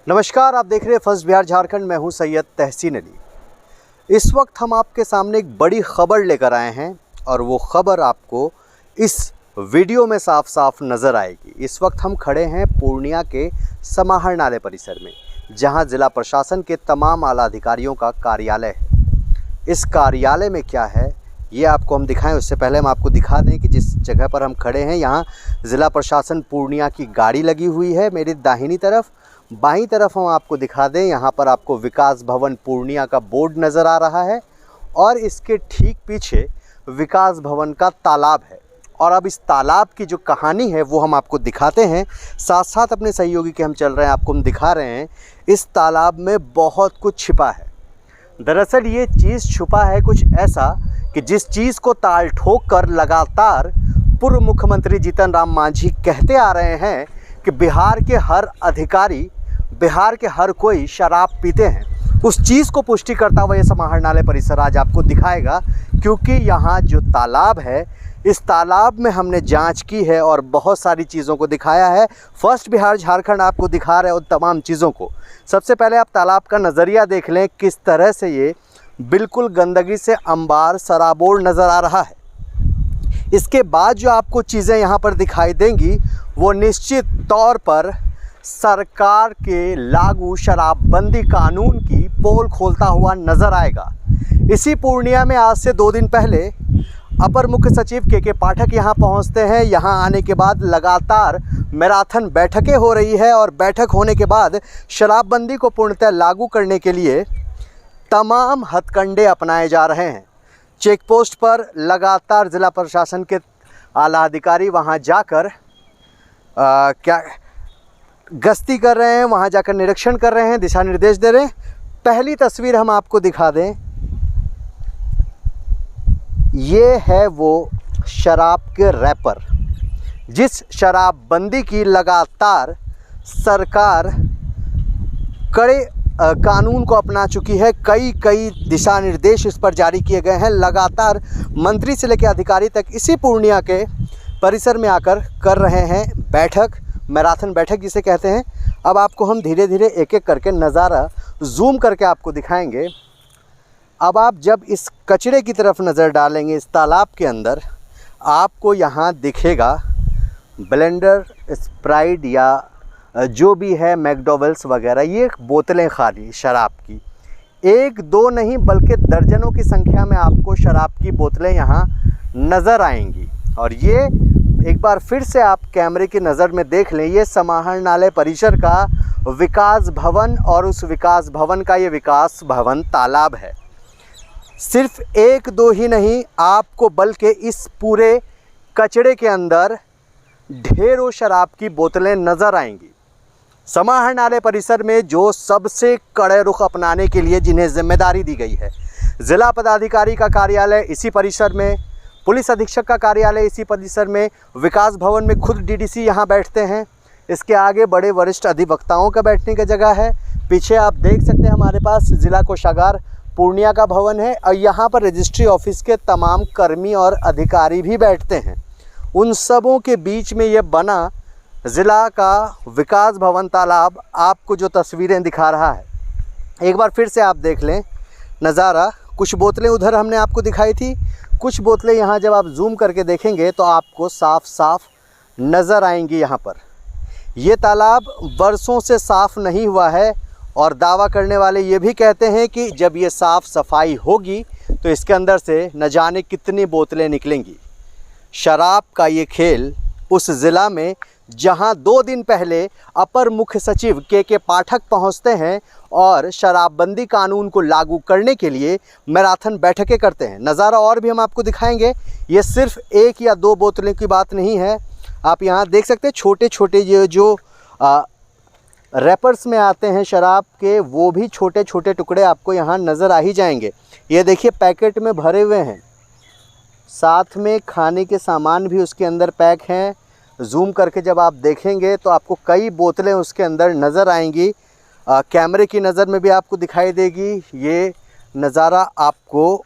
नमस्कार, आप देख रहे हैं फर्स्ट बिहार झारखंड। मैं हूं सैयद तहसीन अली। इस वक्त हम आपके सामने एक बड़ी खबर लेकर आए हैं और वो खबर आपको इस वीडियो में साफ साफ नज़र आएगी। इस वक्त हम खड़े हैं पूर्णिया के समाहरणालय परिसर में, जहां जिला प्रशासन के तमाम आला अधिकारियों का कार्यालय है। इस कार्यालय में क्या है ये आपको हम दिखाएं, उससे पहले हम आपको दिखा दें कि जिस जगह पर हम खड़े हैं यहाँ ज़िला प्रशासन पूर्णिया की गाड़ी लगी हुई है। मेरी दाहिनी तरफ, बाईं तरफ हम आपको दिखा दें, यहाँ पर आपको विकास भवन पूर्णिया का बोर्ड नज़र आ रहा है और इसके ठीक पीछे विकास भवन का तालाब है। और अब इस तालाब की जो कहानी है वो हम आपको दिखाते हैं, साथ साथ अपने सहयोगी के हम चल रहे हैं, आपको हम दिखा रहे हैं। इस तालाब में बहुत कुछ छिपा है। दरअसल ये चीज़ छुपा है कुछ ऐसा कि जिस चीज़ को ताल ठोक कर लगातार पूर्व मुख्यमंत्री जीतन राम मांझी कहते आ रहे हैं कि बिहार के हर अधिकारी, बिहार के हर कोई शराब पीते हैं। उस चीज़ को पुष्टि करता हुआ ये समाहरणालय परिसर आज आपको दिखाएगा, क्योंकि यहाँ जो तालाब है, इस तालाब में हमने जांच की है और बहुत सारी चीज़ों को दिखाया है। फर्स्ट बिहार झारखंड आपको दिखा रहे हैं उन तमाम चीज़ों को। सबसे पहले आप तालाब का नज़रिया देख लें, किस तरह से ये बिल्कुल गंदगी से अंबार सराबोर नज़र आ रहा है। इसके बाद जो आपको चीज़ें यहाँ पर दिखाई देंगी वो निश्चित तौर पर सरकार के लागू शराबबंदी कानून की पोल खोलता हुआ नज़र आएगा। इसी पूर्णिया में आज से 2 दिन पहले अपर मुख्य सचिव के पाठक यहाँ पहुँचते हैं। यहाँ आने के बाद लगातार मैराथन बैठकें हो रही है और बैठक होने के बाद शराबबंदी को पूर्णतः लागू करने के लिए तमाम हथकंडे अपनाए जा रहे हैं। चेक पोस्ट पर लगातार ज़िला प्रशासन के आला अधिकारी वहाँ जाकर क्या गश्ती कर रहे हैं, वहाँ जाकर निरीक्षण कर रहे हैं, दिशा निर्देश दे रहे हैं। पहली तस्वीर हम आपको दिखा दें, ये है वो शराब के रैपर, जिस शराबबंदी की लगातार सरकार कड़े कानून को अपना चुकी है। कई दिशा निर्देश इस पर जारी किए गए हैं। लगातार मंत्री से लेकर अधिकारी तक इसी पूर्णिया के परिसर में आकर कर रहे हैं बैठक, मैराथन बैठक जिसे कहते हैं। अब आपको हम धीरे धीरे एक एक करके नज़ारा जूम करके आपको दिखाएंगे। अब आप जब इस कचरे की तरफ नज़र डालेंगे इस तालाब के अंदर, आपको यहाँ दिखेगा ब्लेंडर, स्प्राइट या जो भी है मैकडॉवेल्स वगैरह, ये बोतलें खाली शराब की, 1-2 नहीं बल्कि दर्जनों की संख्या में आपको शराब की बोतलें यहाँ नज़र आएंगी। और ये एक बार फिर से आप कैमरे की नज़र में देख लें, ये समाहरणालय परिसर का विकास भवन और उस विकास भवन का ये विकास भवन तालाब है। सिर्फ 1-2 ही नहीं आपको, बल्कि इस पूरे कचड़े के अंदर ढेरों शराब की बोतलें नज़र आएंगी। समाहरणालय परिसर में जो सबसे कड़े रुख अपनाने के लिए जिन्हें जिम्मेदारी दी गई है, ज़िला पदाधिकारी का कार्यालय इसी परिसर में, पुलिस अधीक्षक का कार्यालय इसी परिसर में, विकास भवन में खुद डीडीसी यहाँ बैठते हैं, इसके आगे बड़े वरिष्ठ अधिवक्ताओं का बैठने की जगह है। पीछे आप देख सकते हैं हमारे पास ज़िला कोषागार पूर्णिया का भवन है और यहाँ पर रजिस्ट्री ऑफिस के तमाम कर्मी और अधिकारी भी बैठते हैं। उन सबों के बीच में ये बना ज़िला का विकास भवन तालाब आपको जो तस्वीरें दिखा रहा है, एक बार फिर से आप देख लें नज़ारा। कुछ बोतलें उधर हमने आपको दिखाई थी, कुछ बोतलें यहाँ जब आप जूम करके देखेंगे तो आपको साफ साफ नज़र आएंगी। यहाँ पर ये तालाब बरसों से साफ़ नहीं हुआ है और दावा करने वाले ये भी कहते हैं कि जब ये साफ़ सफाई होगी तो इसके अंदर से न जाने कितनी बोतलें निकलेंगी। शराब का ये खेल उस ज़िला में जहां 2 दिन पहले अपर मुख्य सचिव के पाठक पहुंचते हैं और शराबबंदी कानून को लागू करने के लिए मैराथन बैठकें करते हैं। नज़ारा और भी हम आपको दिखाएंगे। ये सिर्फ 1 या 2 बोतलों की बात नहीं है। आप यहाँ देख सकते हैं छोटे छोटे ये जो रैपर्स में आते हैं शराब के, वो भी छोटे छोटे टुकड़े आपको यहाँ नज़र आ ही जाएंगे। ये देखिए पैकेट में भरे हुए हैं, साथ में खाने के सामान भी उसके अंदर पैक हैं। जूम करके जब आप देखेंगे तो आपको कई बोतलें उसके अंदर नज़र आएंगी। कैमरे की नज़र में भी आपको दिखाई देगी। ये नज़ारा आपको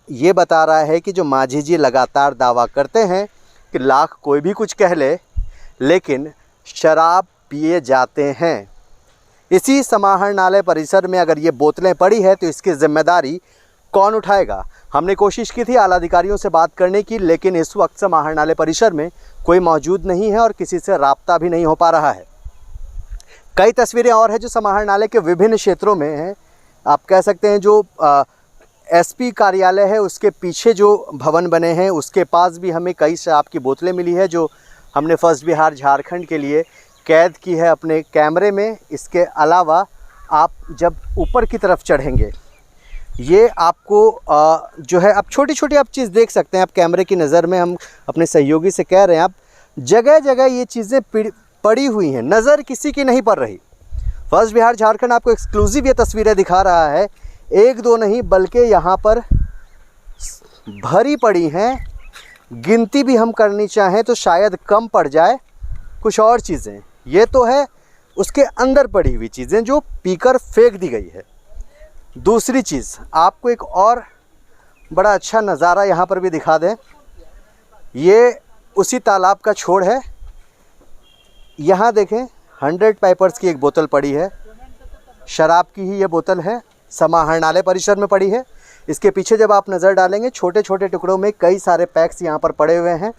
ये बता रहा है कि जो मांझी जी लगातार दावा करते हैं कि लाख कोई भी कुछ कह ले, लेकिन शराब पिए जाते हैं। इसी समाहरणालय परिसर में अगर ये बोतलें पड़ी है तो इसकी जिम्मेदारी कौन उठाएगा। हमने कोशिश की थी आला अधिकारियों से बात करने की, लेकिन इस वक्त समाहरणालय परिसर में कोई मौजूद नहीं है और किसी से राब्ता भी नहीं हो पा रहा है। कई तस्वीरें और हैं जो समाहरणालय के विभिन्न क्षेत्रों में हैं। आप कह सकते हैं जो एसपी कार्यालय है उसके पीछे जो भवन बने हैं उसके पास भी हमें कई शराब की बोतलें मिली है, जो हमने फर्स्ट बिहार झारखंड के लिए कैद की है अपने कैमरे में। इसके अलावा आप जब ऊपर की तरफ चढ़ेंगे, ये आपको जो है आप छोटी छोटी आप चीज़ देख सकते हैं। आप कैमरे की नज़र में, हम अपने सहयोगी से कह रहे हैं, आप जगह जगह ये चीज़ें पड़ी हुई हैं, नज़र किसी की नहीं पड़ रही। फर्स्ट बिहार झारखंड आपको एक्सक्लूसिव ये तस्वीरें दिखा रहा है, एक दो नहीं बल्कि यहाँ पर भरी पड़ी हैं। गिनती भी हम करनी चाहें तो शायद कम पड़ जाए। कुछ और चीज़ें, ये तो है उसके अंदर पड़ी हुई चीज़ें जो पीकर फेंक दी गई है। दूसरी चीज़ आपको एक और बड़ा अच्छा नज़ारा यहाँ पर भी दिखा दें, ये उसी तालाब का छोर है। यहाँ देखें 100 पेपर्स की एक बोतल पड़ी है, शराब की ही ये बोतल है, समाहरणालय परिसर में पड़ी है। इसके पीछे जब आप नज़र डालेंगे छोटे छोटे टुकड़ों में कई सारे पैक्स यहाँ पर पड़े हुए हैं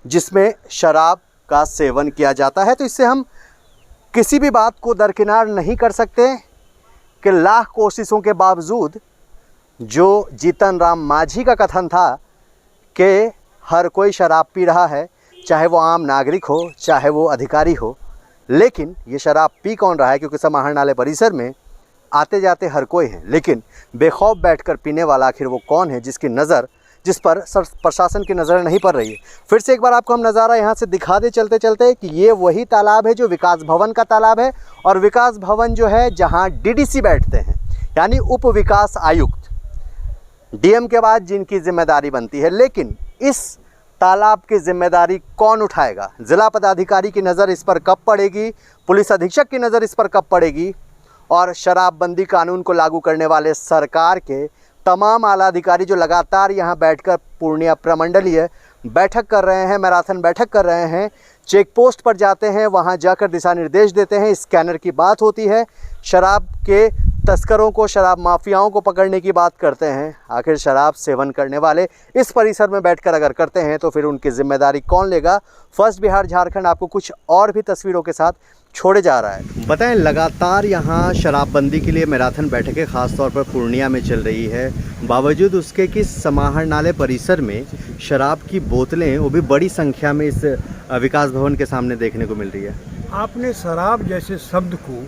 जिसमें शराब का सेवन किया जाता है। तो इससे हम किसी भी बात को दरकिनार नहीं कर सकते कि लाख कोशिशों के बावजूद जो जीतन राम मांझी का कथन था कि हर कोई शराब पी रहा है, चाहे वो आम नागरिक हो चाहे वो अधिकारी हो, लेकिन ये शराब पी कौन रहा है? क्योंकि समाहरणालय परिसर में आते जाते हर कोई है, लेकिन बेखौफ बैठकर पीने वाला आखिर वो कौन है जिस पर प्रशासन की नज़र नहीं पड़ रही है। फिर से एक बार आपको हम नज़ारा यहाँ से दिखा दे चलते चलते कि ये वही तालाब है जो विकास भवन का तालाब है, और विकास भवन जो है जहाँ डीडीसी बैठते हैं यानी उप विकास आयुक्त, डीएम के बाद जिनकी जिम्मेदारी बनती है। लेकिन इस तालाब की जिम्मेदारी कौन उठाएगा? जिला पदाधिकारी की नज़र इस पर कब पड़ेगी? पुलिस अधीक्षक की नज़र इस पर कब पड़ेगी? और शराबबंदी कानून को लागू करने वाले सरकार के तमाम आला अधिकारी जो लगातार यहाँ बैठकर पूर्णिया प्रमंडलीय बैठक कर रहे हैं, मैराथन बैठक कर रहे हैं, चेक पोस्ट पर जाते हैं, वहाँ जाकर दिशा निर्देश देते हैं, स्कैनर की बात होती है, शराब के तस्करों को, शराब माफियाओं को पकड़ने की बात करते हैं। आखिर शराब सेवन करने वाले इस परिसर में बैठकर अगर करते हैं तो फिर उनकी जिम्मेदारी कौन लेगा? फर्स्ट बिहार झारखंड आपको कुछ और भी तस्वीरों के साथ छोड़े जा रहा है। बताएं, लगातार यहाँ शराबबंदी के लिए मैराथन बैठकें खासतौर पर पूर्णिया में चल रही है, बावजूद उसके कि समाहरणालय परिसर में शराब की बोतलें वो भी बड़ी संख्या में इस विकास भवन के सामने देखने को मिल रही है। आपने शराब जैसे शब्द को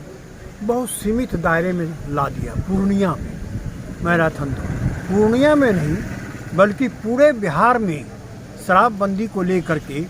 बहुत सीमित दायरे में ला दिया। पूर्णिया में मैराथन तो पूर्णिया में नहीं बल्कि पूरे बिहार में शराबबंदी को लेकर के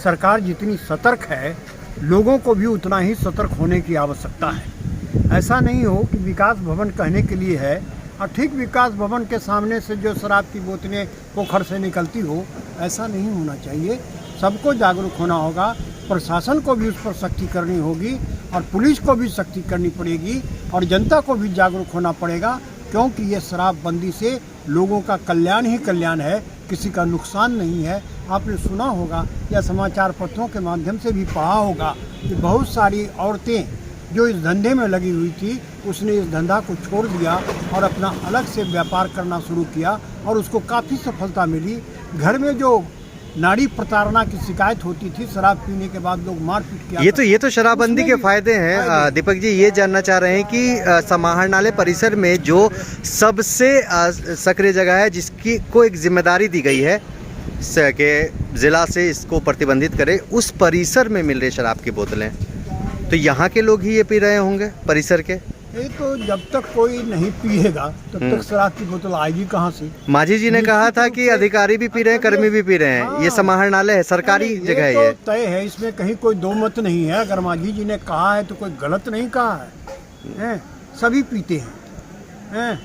सरकार जितनी सतर्क है, लोगों को भी उतना ही सतर्क होने की आवश्यकता है। ऐसा नहीं हो कि विकास भवन कहने के लिए है और ठीक विकास भवन के सामने से जो शराब की बोतलें पोखर से निकलती हो, ऐसा नहीं होना चाहिए। सबको जागरूक होना होगा, प्रशासन को भी उस पर सख्ती करनी होगी और पुलिस को भी सख्ती करनी पड़ेगी और जनता को भी जागरूक होना पड़ेगा, क्योंकि ये शराबबंदी से लोगों का कल्याण ही कल्याण है, किसी का नुकसान नहीं है। आपने सुना होगा या समाचार पत्रों के माध्यम से भी पढ़ा होगा कि बहुत सारी औरतें जो इस धंधे में लगी हुई थी, उसने इस धंधा को छोड़ दिया और अपना अलग से व्यापार करना शुरू किया और उसको काफ़ी सफलता मिली। घर में जो नाड़ी प्रताड़ना की शिकायत होती थी, शराब पीने के बाद लोग मारपीट किया। ये तो शराबबंदी के फायदे हैं। दीपक जी ये जानना चाह रहे हैं कि समाहरणालय परिसर में जो सबसे सक्रिय जगह है, जिसकी को एक जिम्मेदारी दी गई है कि जिला से इसको प्रतिबंधित करे, उस परिसर में मिल रही शराब की बोतलें, तो यहाँ के लोग ही ये पी रहे होंगे परिसर के? ये तो जब तक कोई नहीं पिएगा तब तक शराब की बोतल आएगी कहाँ से? मांझी जी ने कहा था कि अधिकारी भी पी रहे हैं, कर्मी भी पी रहे हैं। हाँ, ये समाहरणालय है, सरकारी जगह है, ये तो तय है, इसमें कहीं कोई दो मत नहीं है। अगर मांझी जी ने कहा है तो कोई गलत नहीं कहा है। सभी पीते हैं,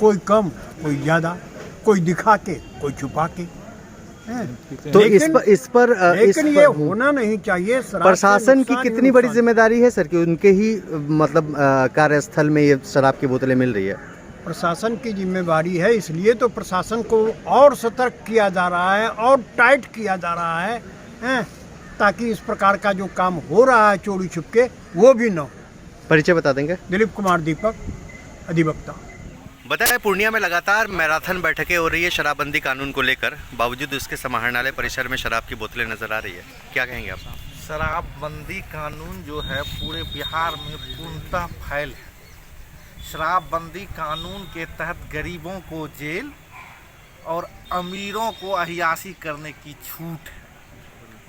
कोई कम कोई ज़्यादा, कोई दिखा के कोई छुपा के। तो इस पर ये होना नहीं चाहिए। प्रशासन की कितनी बड़ी जिम्मेदारी है सर कि उनके ही मतलब कार्यस्थल में ये शराब की बोतलें मिल रही है? प्रशासन की जिम्मेदारी है, इसलिए तो प्रशासन को और सतर्क किया जा रहा है और टाइट किया जा रहा है, ताकि इस प्रकार का जो काम हो रहा है चोरी छुपके वो भी न हो। परिचय बता देंगे। दिलीप कुमार दीपक, अधिवक्ता। बताया पूर्णिया में लगातार मैराथन बैठकें हो रही है शराबबंदी कानून को लेकर, बावजूद उसके समाहरणालय परिसर में शराब की बोतलें नजर आ रही है, क्या कहेंगे आप? शराबबंदी कानून जो है पूरे बिहार में पूर्णतः फैल है। शराबबंदी कानून के तहत गरीबों को जेल और अमीरों को अहियासी करने की छूट है।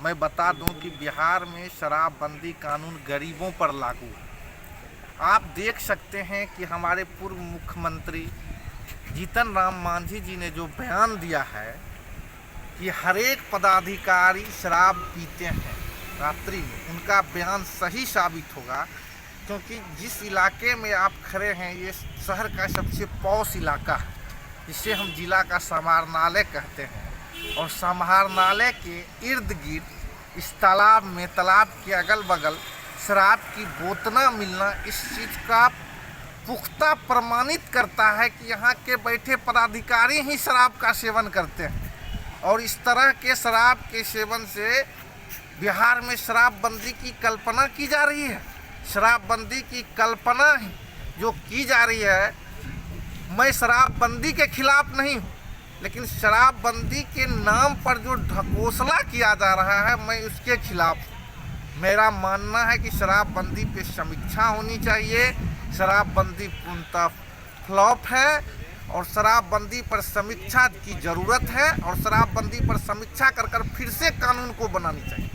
मैं बता दूं कि बिहार में शराबबंदी कानून गरीबों पर लागू है। आप देख सकते हैं कि हमारे पूर्व मुख्यमंत्री जीतन राम मांझी जी ने जो बयान दिया है कि हर एक पदाधिकारी शराब पीते हैं रात्रि में, उनका बयान सही साबित होगा, क्योंकि जिस इलाके में आप खड़े हैं ये शहर का सबसे पॉश इलाका है, जिसे हम जिला का समाहरणालय कहते हैं। और समाहरणालय के इर्द गिर्द इस तालाब के अगल बगल शराब की बोतलें मिलना इस चीज़ का पुख्ता प्रमाणित करता है कि यहाँ के बैठे पदाधिकारी ही शराब का सेवन करते हैं। और इस तरह के शराब के सेवन से बिहार में शराबबंदी की कल्पना की जा रही है। शराबबंदी की कल्पना जो की जा रही है, मैं शराबबंदी के खिलाफ नहीं हूँ, लेकिन शराबबंदी के नाम पर जो ढकोसला किया जा रहा है मैं उसके खिलाफ हूँ। मेरा मानना है कि शराबबंदी पे समीक्षा होनी चाहिए। शराबबंदी पूर्णतः फ्लॉप है और शराबबंदी पर समीक्षा की ज़रूरत है, और शराबबंदी पर समीक्षा कर फिर से कानून को बनानी चाहिए।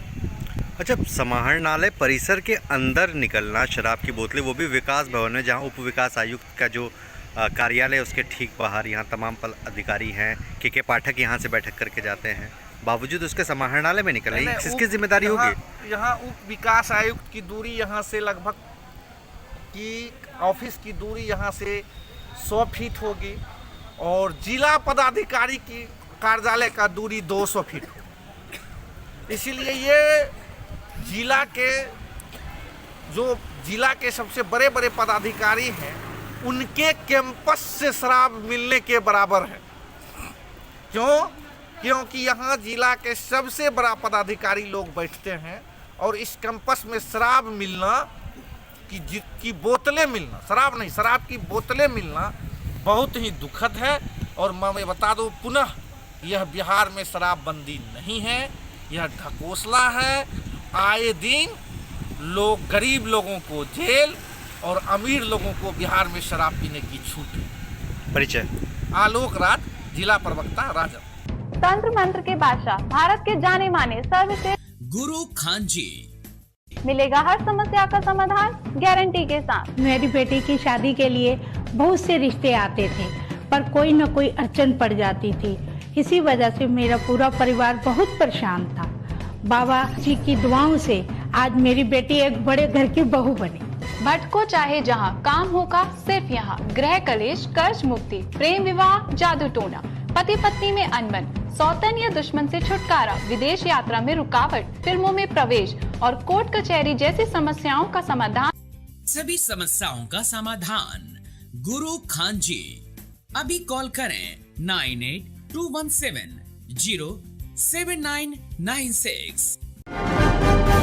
अच्छा, समाहरणालय परिसर के अंदर निकलना, शराब की बोतलें, वो भी विकास भवन में, जहाँ उप विकास आयुक्त का जो कार्यालय है उसके ठीक बाहर, यहाँ तमाम अधिकारी हैं, के पाठक यहाँ से बैठक करके जाते हैं, बावजूद उसके समाहरणालय में निकल रही है, किसकी जिम्मेदारी होगी? यहाँ उप विकास आयुक्त की दूरी यहाँ से लगभग की ऑफिस की दूरी यहाँ से 100 फीट होगी, और जिला पदाधिकारी की कार्यालय का दूरी 200 फीट होगी। इसीलिए ये जिला के सबसे बड़े बड़े पदाधिकारी हैं, उनके कैंपस से शराब मिलने के बराबर है। क्योंकि यहाँ जिला के सबसे बड़ा पदाधिकारी लोग बैठते हैं, और इस कैंपस में शराब मिलना की बोतलें मिलना, शराब नहीं, शराब की बोतलें मिलना बहुत ही दुखद है। और मैं बता दूं पुनः, यह बिहार में शराबबंदी नहीं है, यह ढकोसला है। आए दिन गरीब लोगों को जेल और अमीर लोगों को बिहार में शराब पीने की छूट है। परिचय आलोक राज, जिला प्रवक्ता राजद। तंत्र मंत्र के बादशाह, भारत के जाने माने सर्वश्रेष्ठ गुरु खान जी, मिलेगा हर समस्या का समाधान गारंटी के साथ। मेरी बेटी की शादी के लिए बहुत से रिश्ते आते थे, पर कोई न कोई अड़चन पड़ जाती थी। इसी वजह से मेरा पूरा परिवार बहुत परेशान था। बाबा जी की दुआओं से आज मेरी बेटी एक बड़े घर की बहू बनी। भटको चाहे जहाँ, काम होगा सिर्फ यहाँ। गृह कलेश, कर्ज मुक्ति, प्रेम विवाह, जादू टोना, पति पत्नी में अनबन, सौतन या दुश्मन से छुटकारा, विदेश यात्रा में रुकावट, फिल्मों में प्रवेश और कोर्ट कचहरी जैसी समस्याओं का समाधान। सभी समस्याओं का समाधान गुरु खान जी। अभी कॉल करें 9821707996।